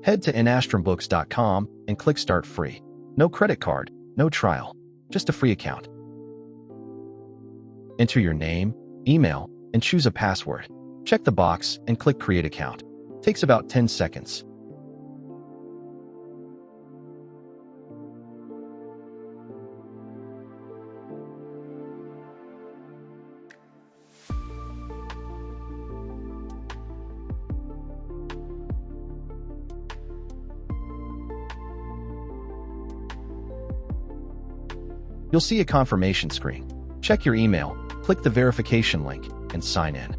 Head to nastrumbooks.com and click Start Free. No credit card, no trial, just a free account. Enter your name, email, and choose a password. Check the box and click Create Account. Takes about 10 seconds. You'll see a confirmation screen. Check your email, click the verification link, and sign in.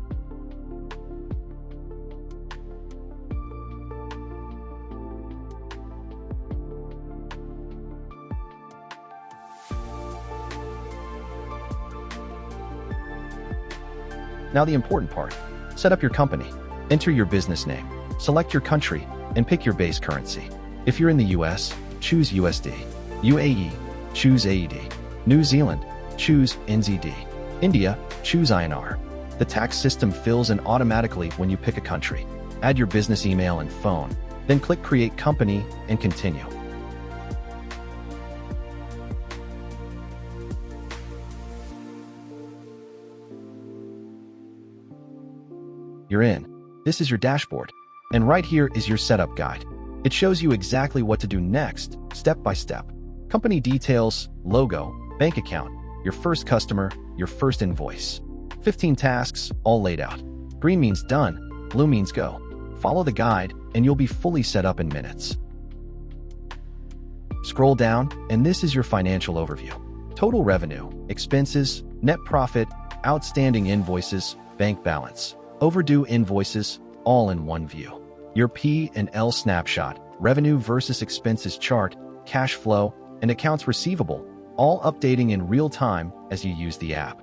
Now the important part. Set up your company. Enter your business name. Select your country, and pick your base currency. If you're in the US, choose USD. UAE, choose AED. New Zealand, choose NZD. India, choose INR. The tax system fills in automatically when you pick a country. Add your business email and phone, then click Create Company and continue. You're in. This is your dashboard. And right here is your setup guide. It shows you exactly what to do next, step by step. Company details, logo, bank account, your first customer, your first invoice. 15 tasks, all laid out. Green means done, blue means go. Follow the guide, and you'll be fully set up in minutes. Scroll down, and this is your financial overview. Total revenue, expenses, net profit, outstanding invoices, bank balance, overdue invoices, all in one view. Your P&L snapshot, revenue versus expenses chart, cash flow, and accounts receivable, all updating in real time as you use the app.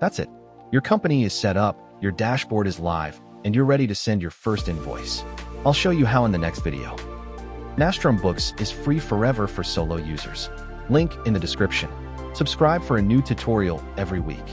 That's it. Your company is set up, your dashboard is live, and you're ready to send your first invoice. I'll show you how in the next video. Nastrum Books is free forever for solo users. Link in the description. Subscribe for a new tutorial every week.